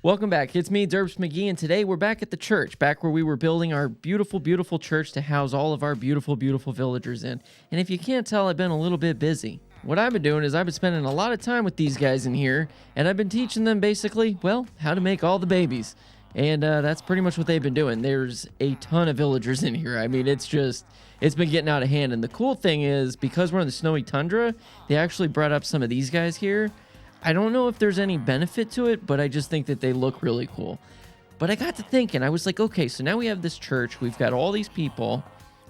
Welcome back. It's me, Derbs McGee, and today we're back at the church, back where we were building our beautiful, beautiful church to house all of our beautiful, beautiful villagers in. And if you can't tell, I've been a little bit busy. What I've been doing is I've been spending a lot of time with these guys in here, and I've been teaching them basically, well, how to make all the babies. And that's pretty much what they've been doing. There's a ton of villagers in here. I mean, it's been getting out of hand. And the cool thing is, because we're in the snowy tundra, they actually brought up some of these guys here. I don't know if there's any benefit to it, but I just think that they look really cool. But I got to thinking, I was like, okay, so now we have this church, we've got all these people,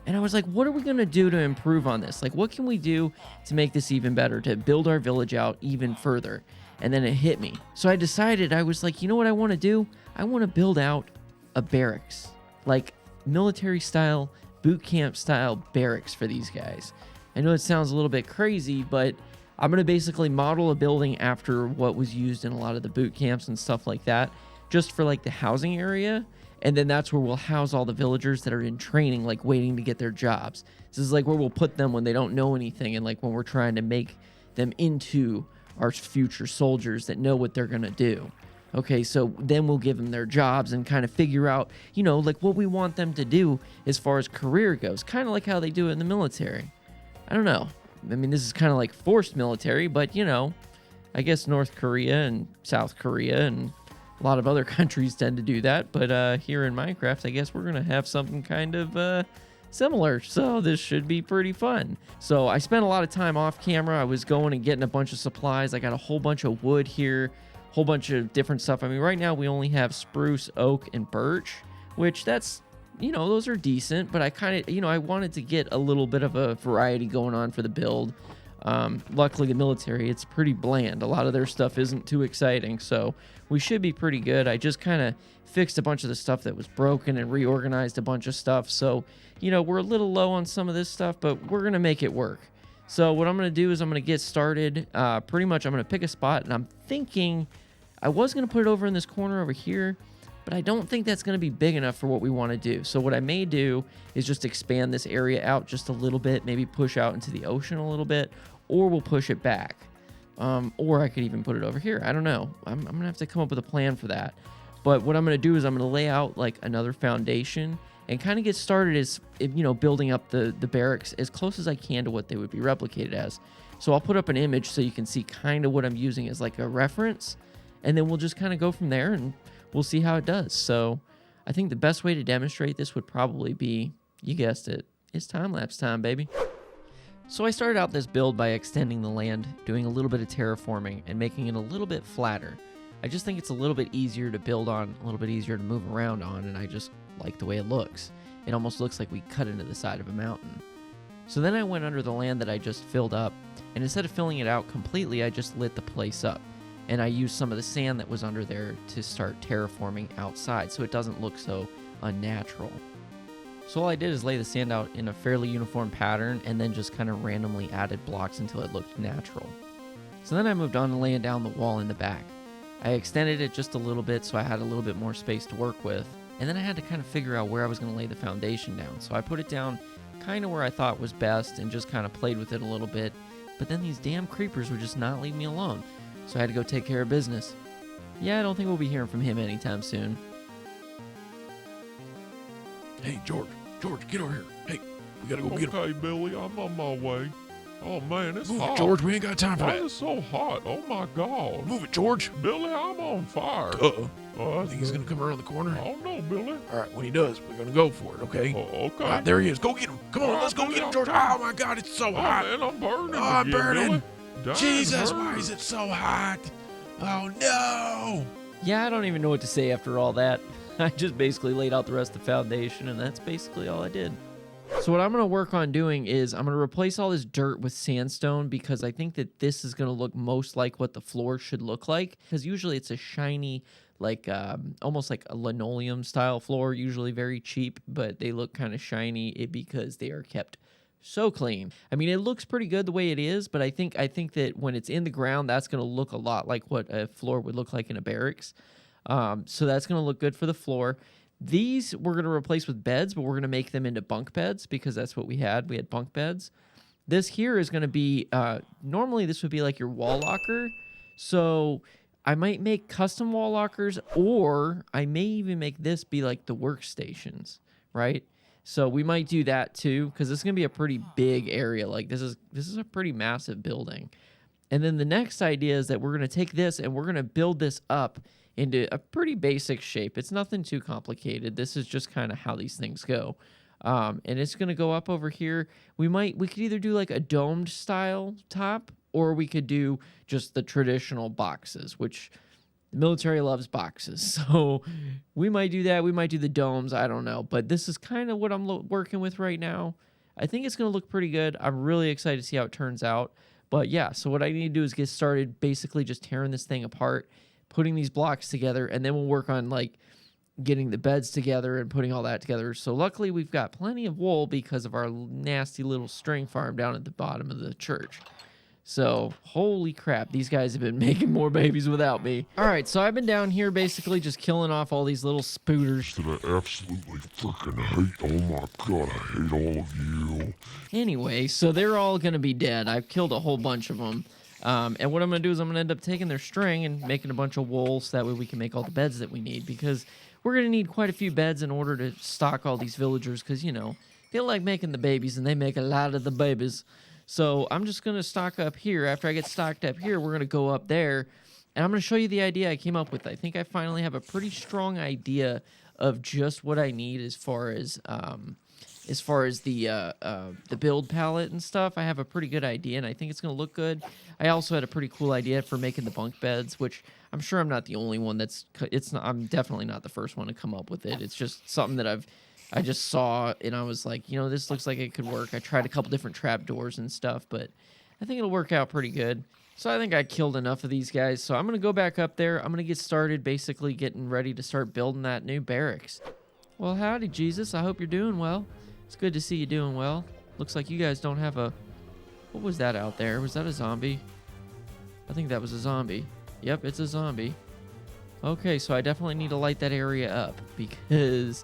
and I was like, what are we going to do to improve on this? Like, what can we do to make this even better, to build our village out even further? And then it hit me. So I decided, I was like, you know what I want to do? I want to build out a barracks, like military style, boot camp style barracks for these guys. I know it sounds a little bit crazy, but I'm going to basically model a building after what was used in a lot of the boot camps and stuff like that, just for like the housing area. And then that's where we'll house all the villagers that are in training, like waiting to get their jobs. This is like where we'll put them when they don't know anything, and like when we're trying to make them into our future soldiers that know what they're going to do. Okay, so then we'll give them their jobs and kind of figure out, you know, like what we want them to do as far as career goes, kind of like how they do it in the military. I don't know. I mean, this is kind of like forced military, but, you know, I guess North Korea and South Korea and a lot of other countries tend to do that. But here in Minecraft, I guess we're going to have something kind of similar. So this should be pretty fun. So I spent a lot of time off camera. I was going and getting a bunch of supplies. I got a whole bunch of wood here, whole bunch of different stuff. I mean, right now we only have spruce, oak, and birch, which that's, you know, those are decent, but I kind of, you know, I wanted to get a little bit of a variety going on for the build. Luckily, the military, it's pretty bland. A lot of their stuff isn't too exciting, so we should be pretty good. I just kind of fixed a bunch of the stuff that was broken and reorganized a bunch of stuff. So, you know, we're a little low on some of this stuff, but we're going to make it work. So what I'm going to do is I'm going to get started. Pretty much I'm going to pick a spot, and I'm thinking I was going to put it over in this corner over here, but I don't think that's going to be big enough for what we want to do. So what I may do is just expand this area out just a little bit, maybe push out into the ocean a little bit, or we'll push it back. Or I could even put it over here. I don't know. I'm going to have to come up with a plan for that. But what I'm going to do is I'm going to lay out like another foundation and kind of get started as, you know, building up the barracks as close as I can to what they would be replicated as. So I'll put up an image so you can see kind of what I'm using as like a reference, and then we'll just kind of go from there and we'll see how it does. So I think the best way to demonstrate this would probably be, you guessed it, it's time-lapse time, baby. So I started out this build by extending the land, doing a little bit of terraforming, and making it a little bit flatter. I just think it's a little bit easier to build on, a little bit easier to move around on, and I just like the way it looks. It almost looks like we cut into the side of a mountain. So then I went under the land that I just filled up, and instead of filling it out completely, I just lit the place up. And I used some of the sand that was under there to start terraforming outside so it doesn't look so unnatural. So all I did is lay the sand out in a fairly uniform pattern and then just kind of randomly added blocks until it looked natural. So then I moved on to laying down the wall in the back. I extended it just a little bit so I had a little bit more space to work with, and then I had to kind of figure out where I was going to lay the foundation down. So I put it down kind of where I thought was best and just kind of played with it a little bit, but then these damn creepers would just not leave me alone. So I had to go take care of business. Yeah, I don't think we'll be hearing from him anytime soon. Hey, George, get over here. Hey, we gotta go get him. Okay, Billy, I'm on my way. Oh, man, it's Move hot. it, George. We ain't got time for Why that. is it so hot? Oh, my God. Move it, George. Billy, I'm on fire. Uh-oh. Oh, I think he's gonna come around the corner. Oh, no, Billy. All right, when he does, we're gonna go for it, okay? Oh, okay. All right, there he is. Go get him. Come on, All right, let's go Billy, get him, I'm George. coming. Oh, my God, it's so Oh, hot. man, I'm burning Oh, I'm again, burning. Billy. Dang, Jesus, hurt. why is it so hot? Oh, no. Yeah, I don't even know what to say after all that. I just basically laid out the rest of the foundation, and that's basically all I did. So what I'm going to work on doing is I'm going to replace all this dirt with sandstone, because I think that this is going to look most like what the floor should look like, because usually it's a shiny, like almost like a linoleum style floor, usually very cheap, but they look kind of shiny because they are kept so clean. I mean, it looks pretty good the way it is, but I think that when it's in the ground, that's going to look a lot like what a floor would look like in a barracks. So that's going to look good for the floor. These we're going to replace with beds, but we're going to make them into bunk beds because that's what we had. We had bunk beds. This here is going to be, normally this would be like your wall locker. So I might make custom wall lockers, or I may even make this be like the workstations, right? So we might do that too, because this is gonna be a pretty big area. Like this is a pretty massive building. And then the next idea is that we're gonna take this and we're gonna build this up into a pretty basic shape. It's nothing too complicated. This is just kind of how these things go. And it's gonna go up over here. We could either do like a domed style top, or we could do just the traditional boxes, which the military loves boxes. So we might do that. We might do the domes. I don't know. But this is kind of what I'm working with right now. I think it's going to look pretty good. I'm really excited to see how it turns out. But yeah, so what I need to do is get started basically just tearing this thing apart, putting these blocks together, and then we'll work on like getting the beds together and putting all that together. So luckily we've got plenty of wool because of our nasty little string farm down at the bottom of the church. So, holy crap, these guys have been making more babies without me. All right, so I've been down here basically just killing off all these little spooters. That I absolutely freaking hate. Oh my god, I hate all of you. Anyway, so they're all going to be dead. I've killed a whole bunch of them. And what I'm going to do is I'm going to end up taking their string and making a bunch of wool so that way we can make all the beds that we need. Because we're going to need quite a few beds in order to stock all these villagers. Because, you know, they like making the babies and they make a lot of the babies. So I'm just going to stock up here. After I get stocked up here, we're going to go up there. And I'm going to show you the idea I came up with. I think I finally have a pretty strong idea of just what I need as far as the build palette and stuff. I have a pretty good idea, and I think it's going to look good. I also had a pretty cool idea for making the bunk beds, which I'm sure I'm not the only one I'm definitely not the first one to come up with it. It's just something that I just saw, and I was like, you know, this looks like it could work. I tried a couple different trapdoors and stuff, but I think it'll work out pretty good. So I think I killed enough of these guys. So I'm going to go back up there. I'm going to get started basically getting ready to start building that new barracks. Well, howdy, Jesus. I hope you're doing well. It's good to see you doing well. Looks like you guys don't have a... What was that out there? Was that a zombie? I think that was a zombie. Yep, it's a zombie. Okay, so I definitely need to light that area up because...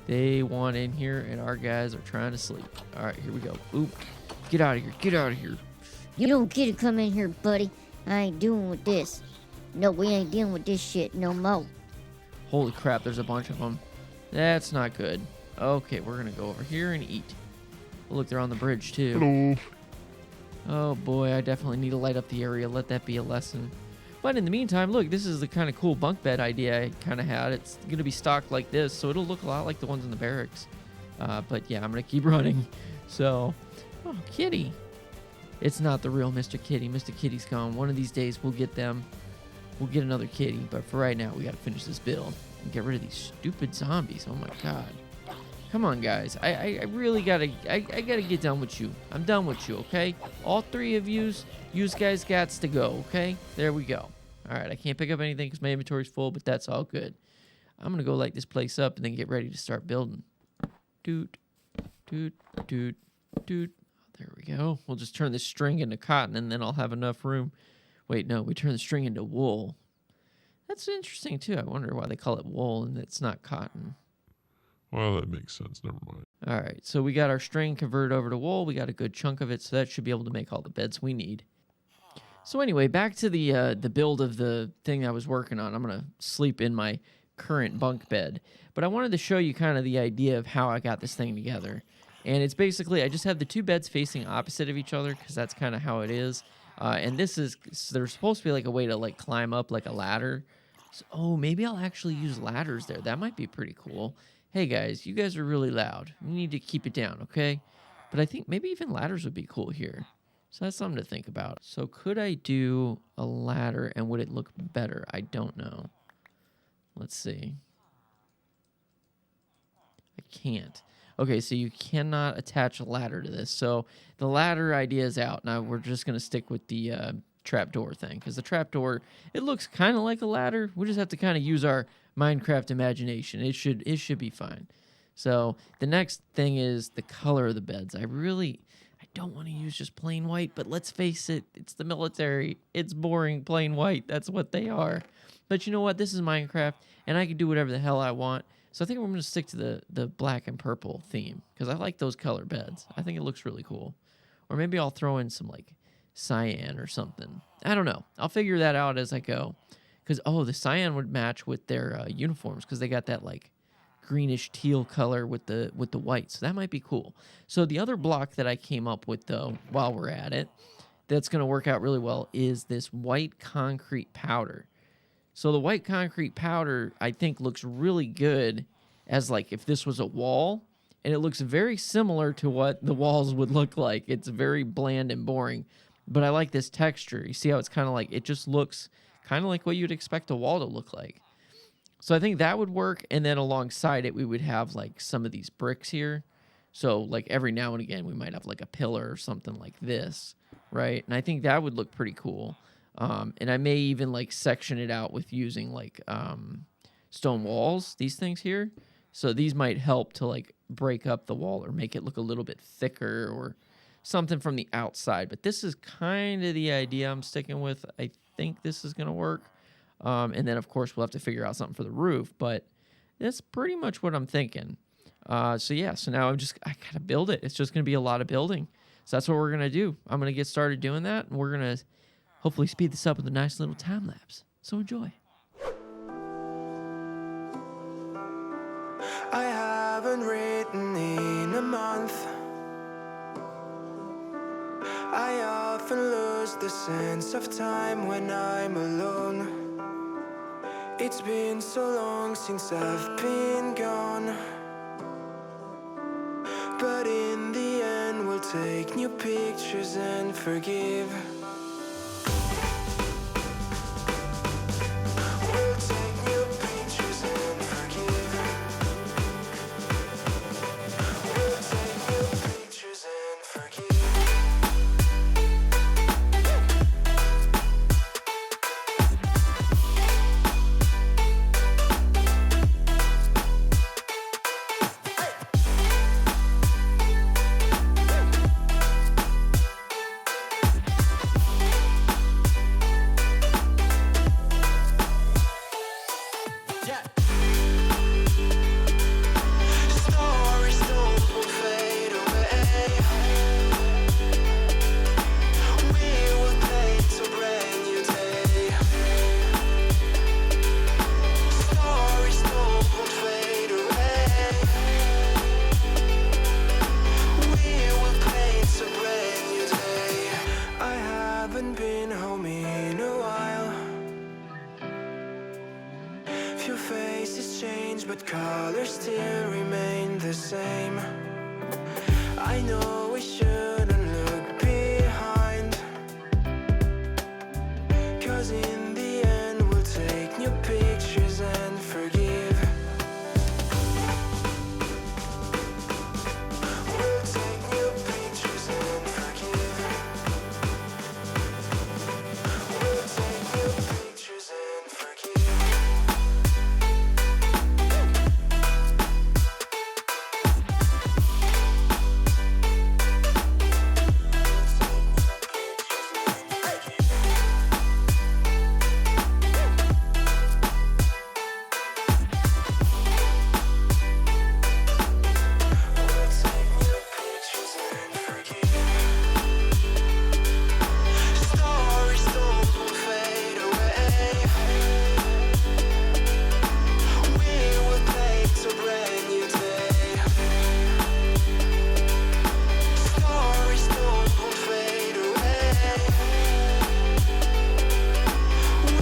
they want in here, and our guys are trying to sleep. All right, here we go. Oop. Get out of here. Get out of here. You don't get to come in here, buddy. I ain't dealing with this. No, we ain't dealing with this shit no more. Holy crap, there's a bunch of them. That's not good. Okay, we're going to go over here and eat. Look, they're on the bridge, too. Hello. Oh, boy, I definitely need to light up the area. Let that be a lesson. But in the meantime, look, this is the kind of cool bunk bed idea I kind of had. It's going to be stocked like this, so it'll look a lot like the ones in the barracks. But yeah, I'm going to keep running. So, oh, Kitty. It's not the real Mr. Kitty. Mr. Kitty's gone. One of these days, we'll get them. We'll get another kitty. But for right now, we got to finish this build and get rid of these stupid zombies. Oh, my God. Come on, guys. I really got to... I got to get done with you. I'm done with you, okay? All three of yous guys gots to go, okay? There we go. All right, I can't pick up anything because my inventory's full, but that's all good. I'm going to go light this place up and then get ready to start building. Doot, doot, doot, doot. There we go. We'll just turn this string into cotton, and then I'll have enough room. Wait, no, we turn the string into wool. That's interesting, too. I wonder why they call it wool and it's not cotton. Well, that makes sense. Never mind. All right, so we got our string converted over to wool. We got a good chunk of it, so that should be able to make all the beds we need. So anyway, back to the build of the thing I was working on. I'm going to sleep in my current bunk bed. But I wanted to show you kind of the idea of how I got this thing together. And it's basically, I just have the two beds facing opposite of each other because that's kind of how it is. And this is, so there's supposed to be like a way to like climb up like a ladder. So, oh, maybe I'll actually use ladders there. That might be pretty cool. Hey guys, you guys are really loud. We need to keep it down, okay? But I think maybe even ladders would be cool here. So that's something to think about. So could I do a ladder and would it look better? I don't know. Let's see. I can't. Okay, so you cannot attach a ladder to this. So the ladder idea is out. Now we're just going to stick with the trapdoor thing. Because the trapdoor, it looks kind of like a ladder. We just have to kind of use our Minecraft imagination. It should be fine. So the next thing is the color of the beds. I don't want to use just plain white, but let's face it, it's the military. It's boring, plain white. That's what they are. But you know what? This is Minecraft, and I can do whatever the hell I want. So I think I'm going to stick to the black and purple theme, because I like those color beds. I think it looks really cool. Or maybe I'll throw in some, like, cyan or something. I don't know. I'll figure that out as I go. because the cyan would match with their uniforms because they got that like greenish teal color with the white. So that might be cool. So the other block that I came up with though, while we're at it, that's going to work out really well is this white concrete powder. So the white concrete powder I think looks really good as like if this was a wall, and it looks very similar to what the walls would look like. It's very bland and boring, but I like this texture. You see how it's kind of like, it just looks kind of like what you'd expect a wall to look like. So I think that would work, and then alongside it, we would have like some of these bricks here. So like every now and again, we might have like a pillar or something like this, right? And I think that would look pretty cool. And I may even like section it out with using like stone walls, these things here. So these might help to like break up the wall or make it look a little bit thicker or something from the outside. But this is kind of the idea I'm sticking with. I think this is going to work. And then, of course, we'll have to figure out something for the roof. But that's pretty much what I'm thinking. So now I got to build it. It's just going to be a lot of building. So that's what we're going to do. I'm going to get started doing that. And we're going to hopefully speed this up with a nice little time lapse. So enjoy. I haven't written in a month. I often lose the sense of time when I'm alone. It's been so long since I've been gone. But in the end we'll take new pictures and forgive. We'll take new pictures and forgive. We'll take new pictures and forgive. Stories told will fade away. We will paint a brand new day. Stories told will fade away. We will paint a brand new day. I haven't been home in a while. Few faces change, but colors still remain the same. I know we shouldn't look behind, 'cause in the end we'll take new pictures and forgive. We'll take new pictures and forgive. We'll take new pictures and forgive. Stories told will fade away. We will paint a brand new day. Stories told will fade away.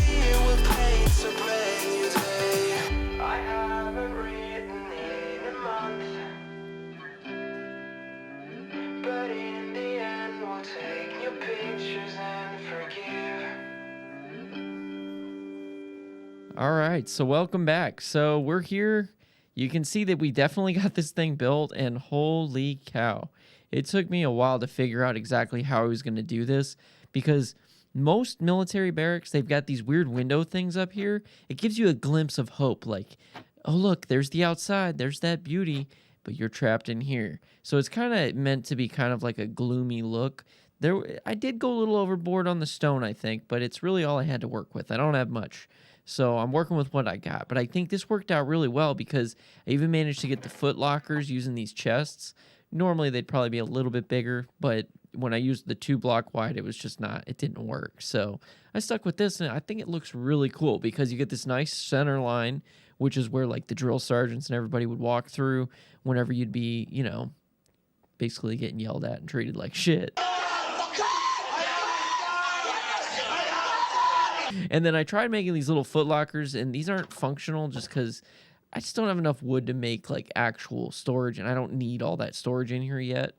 We will paint a brand new day. I haven't written in a month, but in the end we'll take new pictures and forgive. All right, so welcome back. So we're here. You can see that we definitely got this thing built, and holy cow. It took me a while to figure out exactly how I was going to do this, because most military barracks, they've got these weird window things up here. It gives you a glimpse of hope, like, oh, look, there's the outside, there's that beauty, but you're trapped in here. So it's kind of meant to be kind of like a gloomy look. I did go a little overboard on the stone, I think, but it's really all I had to work with. I don't have much. So I'm working with what I got. But I think this worked out really well because I even managed to get the foot lockers using these chests. Normally, they'd probably be a little bit bigger, but when I used the 2 block wide, it was just not, it didn't work. So I stuck with this, and I think it looks really cool because you get this nice center line, which is where like the drill sergeants and everybody would walk through whenever you'd be, you know, basically getting yelled at and treated like shit. And then I tried making these little foot lockers, and these aren't functional just because I just don't have enough wood to make like actual storage, and I don't need all that storage in here yet.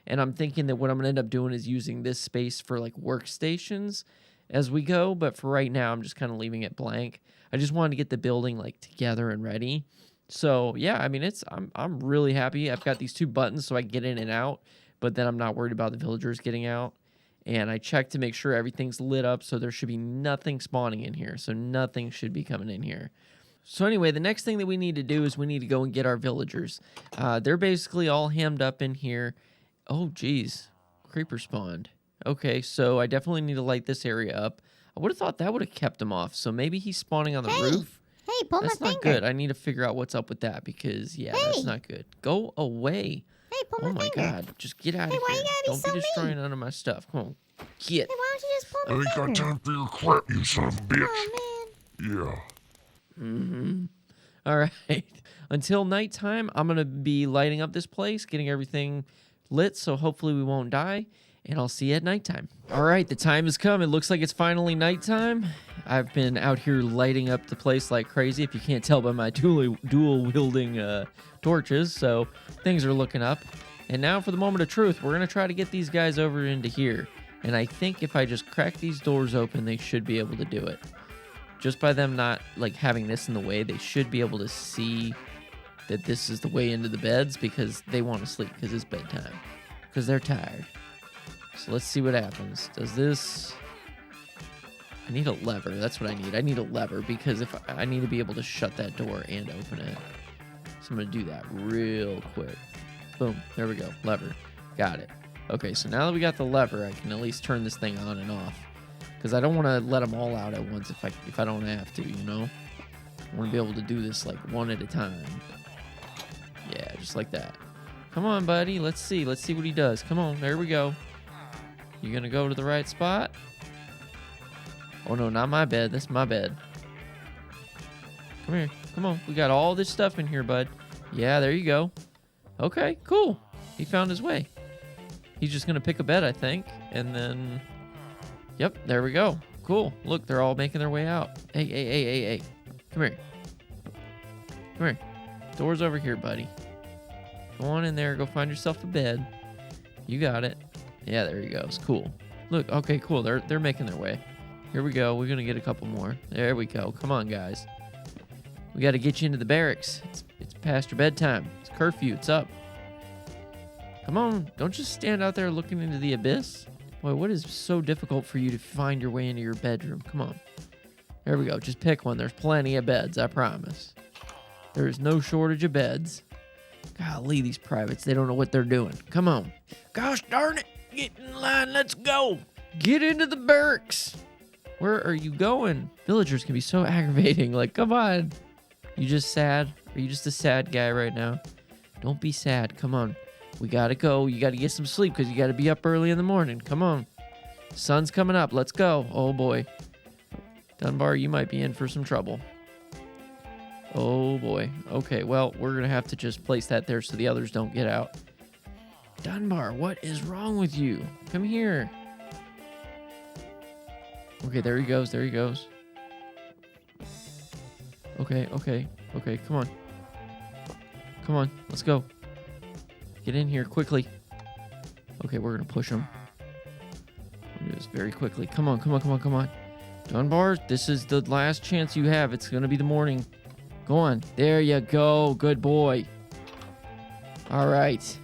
And I'm thinking that what I'm going to end up doing is using this space for like workstations as we go. But for right now, I'm just kind of leaving it blank. I just wanted to get the building like together and ready. So yeah, I mean, I'm really happy. I've got these 2 buttons so I can get in and out, but then I'm not worried about the villagers getting out. And I checked to make sure everything's lit up, so there should be nothing spawning in here. So nothing should be coming in here. So anyway, the next thing that we need to do is we need to go and get our villagers. They're basically all hammed up in here. Oh, geez. Creeper spawned. Okay, so I definitely need to light this area up. I would have thought that would have kept him off. So maybe he's spawning on the roof. Hey, pull That's my not finger. good. I need to figure out what's up with that because, yeah, that's not good. Go away. Hey, pull Oh my my finger. God. Just get out of here. why you gotta be Don't so be destroying mean? none of my stuff. Come on. Get. Hey, why don't you just pull I my ain't got finger? time for your crap, you son of a bitch. Oh, man. Yeah. All right. Until nighttime, I'm going to be lighting up this place, getting everything lit, so hopefully we won't die, and I'll see you at nighttime. All right, the time has come. It looks like it's finally nighttime. I've been out here lighting up the place like crazy, if you can't tell by my dual-wielding torches, so things are looking up. And now for the moment of truth, we're going to try to get these guys over into here. And I think if I just crack these doors open, they should be able to do it. Just by them not like having this in the way, they should be able to see that this is the way into the beds because they want to sleep because it's bedtime. Because they're tired. So let's see what happens. Does this... I need a lever. That's what I need. I need a lever because if I need to be able to shut that door and open it. So I'm going to do that real quick. Boom. There we go. Lever. Got it. Okay, so now that we got the lever, I can at least turn this thing on and off. Because I don't want to let them all out at once if I don't have to, you know? I want to be able to do this like one at a time. Yeah, just like that. Come on, buddy. Let's see. Let's see what he does. Come on. There we go. You going to go to the right spot? Oh, no, not my bed. That's my bed. Come here. Come on. We got all this stuff in here, bud. Yeah, there you go. Okay, cool. He found his way. He's just going to pick a bed, I think. And then... Yep, there we go. Cool. Look, they're all making their way out. Hey. Come here. Come here. Door's over here, buddy. Go on in there. Go find yourself a bed. You got it. Yeah, there he goes. Cool. Look, okay, cool. They're making their way. Here we go. We're going to get a couple more. There we go. Come on, guys. We got to get you into the barracks. It's past your bedtime. It's curfew. It's up. Come on. Don't just stand out there looking into the abyss. Boy, what is so difficult for you to find your way into your bedroom? Come on. There we go. Just pick one. There's plenty of beds, I promise. There is no shortage of beds. Golly, these privates, they don't know what they're doing. Come on. Gosh darn it. Get in line. Let's go. Get into the barracks. Where are you going? Villagers can be so aggravating. Like, come on. You just sad? Are you just a sad guy right now? Don't be sad. Come on. We gotta go. You gotta get some sleep because you gotta be up early in the morning. Come on. Sun's coming up. Let's go. Oh, boy. Dunbar, you might be in for some trouble. Oh, boy. Okay, well, we're going to have to just place that there so the others don't get out. Dunbar, what is wrong with you? Come here. Okay, there he goes. There he goes. Okay. Come on. Come on. Let's go. Get in here quickly. Okay, we're going to push him. We'll do this very quickly. Come on. Dunbar, this is the last chance you have. It's going to be the morning. Go on. There you go. Good boy. All right.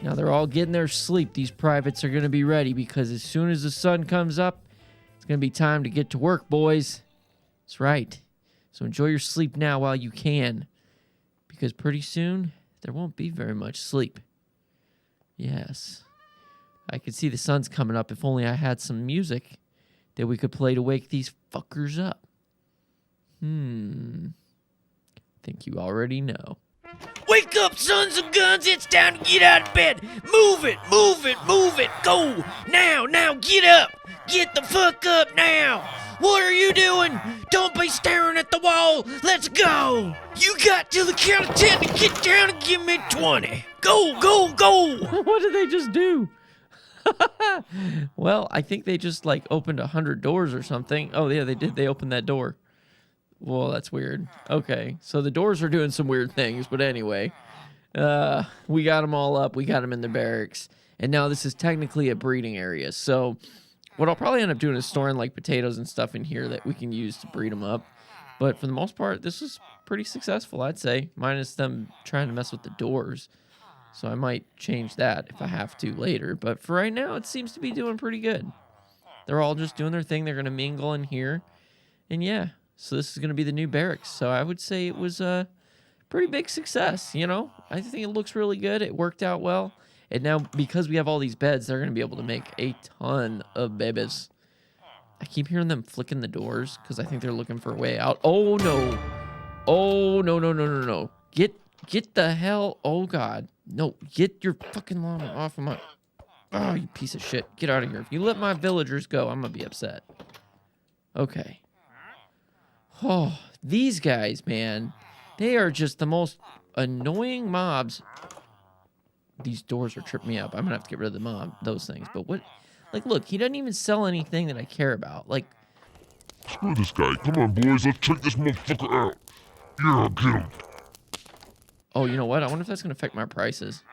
Now they're all getting their sleep. These privates are going to be ready because as soon as the sun comes up, it's going to be time to get to work, boys. That's right. So enjoy your sleep now while you can because pretty soon there won't be very much sleep. Yes. I can see the sun's coming up. If only I had some music that we could play to wake these fuckers up. Think you already know. Wake up, sons of guns. It's time to get out of bed. Move it, move it, move it. Go. Now, get up. Get the fuck up now. What are you doing? Don't be staring at the wall. Let's go. You got till the count of 10 to get down and give me 20. Go, go, go. What did they just do? Well, I think they just like opened 100 doors or something. Oh, yeah, they did. They opened that door. Well, that's weird. Okay, so the doors are doing some weird things, but anyway, we got them all up. We got them in the barracks, and now this is technically a breeding area. So what I'll probably end up doing is storing like potatoes and stuff in here that we can use to breed them up. But for the most part, this was pretty successful, I'd say, minus them trying to mess with the doors. So I might change that if I have to later. But for right now, it seems to be doing pretty good. They're all just doing their thing. They're going to mingle in here. And yeah, so this is going to be the new barracks. So I would say it was a pretty big success, you know. I think it looks really good. It worked out well. And now, because we have all these beds, they're going to be able to make a ton of babies. I keep hearing them flicking the doors because I think they're looking for a way out. Oh, no. Oh, no, no, no, no, no. Get the hell. Oh, God. No, get your fucking llama off of my... Oh, you piece of shit. Get out of here. If you let my villagers go, I'm going to be upset. Okay. Oh, these guys, man. They are just the most annoying mobs. These doors are tripping me up. I'm going to have to get rid of those things. But what... Like, look, he doesn't even sell anything that I care about. Like... Screw this guy. Come on, boys. Let's check this motherfucker out. Yeah, get him. Oh, you know what? I wonder if that's going to affect my prices.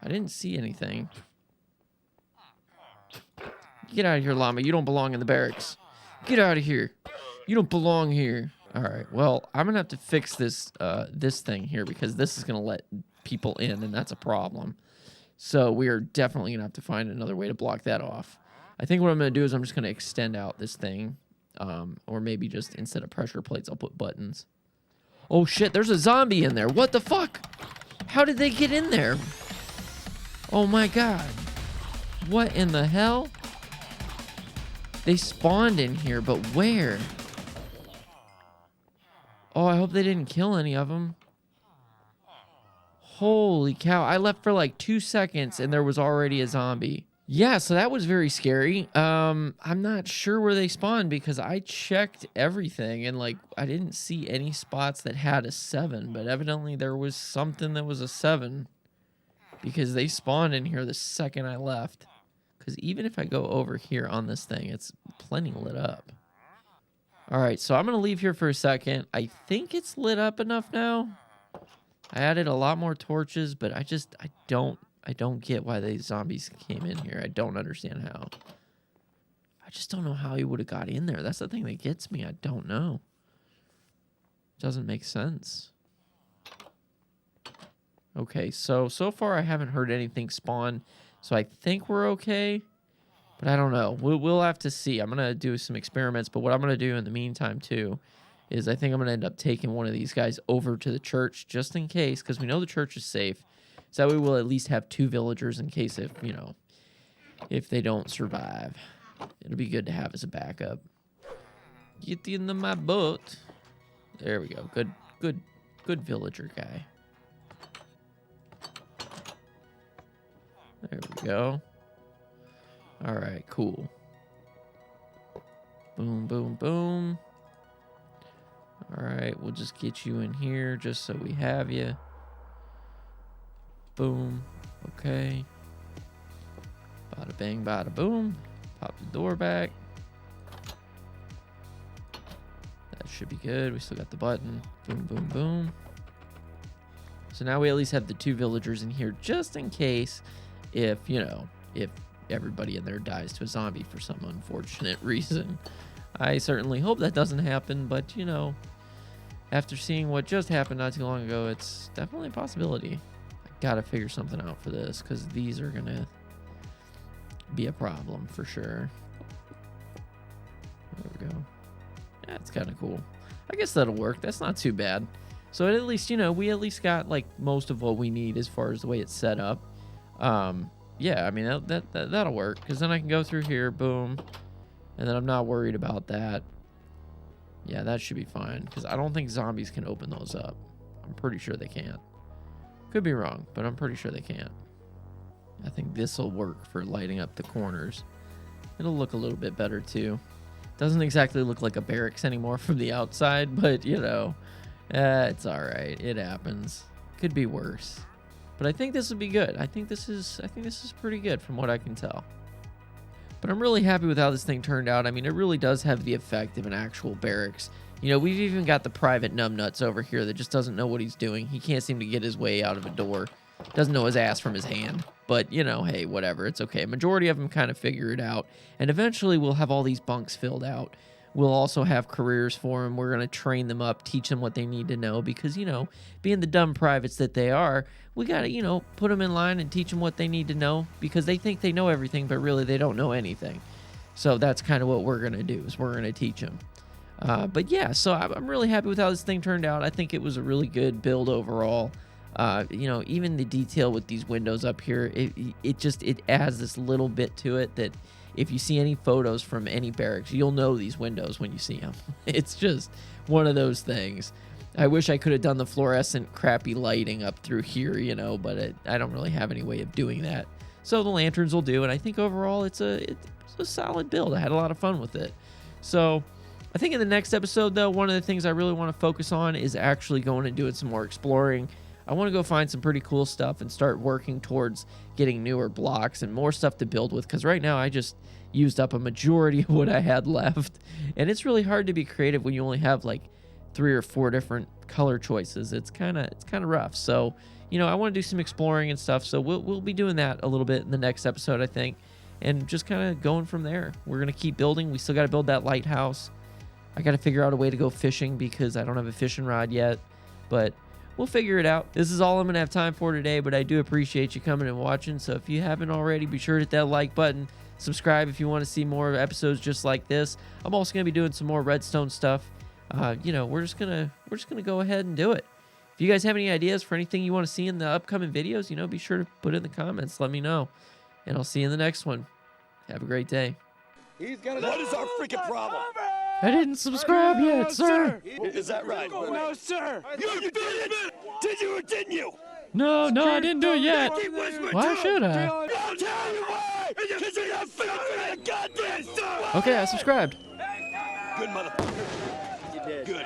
I didn't see anything. Get out of here, llama. You don't belong in the barracks. Get out of here. You don't belong here. All right. Well, I'm going to have to fix this this thing here because this is going to let people in, and that's a problem. So we are definitely going to have to find another way to block that off. I think what I'm going to do is I'm just going to extend out this thing. Or maybe just instead of pressure plates, I'll put buttons. Oh, shit. There's a zombie in there. What the fuck? How did they get in there? Oh, my God. What in the hell? They spawned in here, but where? Oh, I hope they didn't kill any of them. Holy cow. I left for like 2 seconds and there was already a zombie. Yeah, so that was very scary. I'm not sure where they spawned because I checked everything and like I didn't see any spots that had a 7, but evidently there was something that was a 7 because they spawned in here the second I left. Because even if I go over here on this thing, it's plenty lit up. All right, so I'm going to leave here for a second. I think it's lit up enough now. I added a lot more torches, but I don't get why these zombies came in here. I don't understand how. I just don't know how he would have got in there. That's the thing that gets me. I don't know. Doesn't make sense. Okay, so far I haven't heard anything spawn, so I think we're okay. But I don't know. We'll have to see. I'm going to do some experiments, but what I'm going to do in the meantime, too, is I think I'm going to end up taking one of these guys over to the church just in case, because we know the church is safe. So that way we'll at least have 2 villagers in case if they don't survive. It'll be good to have as a backup. Get into my boat. There we go. Good villager guy. There we go. All right, cool. Boom, boom, boom. All right, we'll just get you in here just so we have you. Boom. Okay. Bada bang, bada boom. Pop the door back. That should be good. We still got the button. Boom, boom, boom. So now we at least have the 2 villagers in here just in case if everybody in there dies to a zombie for some unfortunate reason. I certainly hope that doesn't happen, but after seeing what just happened not too long ago, it's definitely a possibility. I gotta figure something out for this because these are gonna be a problem for sure. There we go. Yeah, it's kind of cool. I guess that'll work. That's not too bad. So at least, we at least got like most of what we need as far as the way it's set up. Yeah, I mean, that'll work because then I can go through here, boom, and then I'm not worried about that. Yeah, that should be fine because I don't think zombies can open those up. I'm I'm pretty sure they can't. Could be wrong, but I'm pretty sure they can't. I think this will work for lighting up the corners. It'll look a little bit better too. Doesn't exactly look like a barracks anymore from the outside, but you know, it's all right. It happens. Could be worse, but I think this would be good. I think this is pretty good from what I can tell. But I'm really happy with how this thing turned out. I mean, it really does have the effect of an actual barracks. You know, we've even got the private numbnuts over here that just doesn't know what he's doing. He can't seem to get his way out of a door. Doesn't know his ass from his hand. But, you know, hey, whatever. It's okay. Majority of them kind of figure it out. And eventually we'll have all these bunks filled out. We'll also have careers for them. We're going to train them up, teach them what they need to know. Because, you know, being the dumb privates that they are, we got to, you know, put them in line and teach them what they need to know. Because they think they know everything, but really they don't know anything. So that's kind of what we're going to do, is we're going to teach them. But yeah, so I'm really happy with how this thing turned out. I think it was a really good build overall. You know, even the detail with these windows up here, it adds this little bit to it that if you see any photos from any barracks, you'll know these windows when you see them. It's just one of those things. I wish I could have done the fluorescent crappy lighting up through here, you know, but I don't really have any way of doing that. So the lanterns will do, and I think overall it's a solid build. I had a lot of fun with it. So I think in the next episode, though, one of the things I really want to focus on is actually going and doing some more exploring. I want to go find some pretty cool stuff and start working towards getting newer blocks and more stuff to build with, because right now I just used up a majority of what I had left, and it's really hard to be creative when you only have like 3 or 4 different color choices. It's kind of rough. So, you know, I want to do some exploring and stuff, so we'll be doing that a little bit in the next episode, I think, and just kind of going from there. We're going to keep building. We still got to build that lighthouse. I got to figure out a way to go fishing because I don't have a fishing rod yet, but we'll figure it out. This is all I'm going to have time for today, but I do appreciate you coming and watching. So if you haven't already, be sure to hit that like button. Subscribe if you want to see more episodes just like this. I'm also going to be doing some more redstone stuff. You know, we're just going to go ahead and do it. If you guys have any ideas for anything you want to see in the upcoming videos, you know, be sure to put it in the comments. Let me know. And I'll see you in the next one. Have a great day. What is our freaking problem? I didn't subscribe yet, sir. Is that right? No, sir. You did it! Did you or didn't you? No, I didn't do it yet. Why should I? I'll tell you why! Because you're not figuring a goddamn stuff! Okay, I subscribed. Good motherfucker. You did. Good.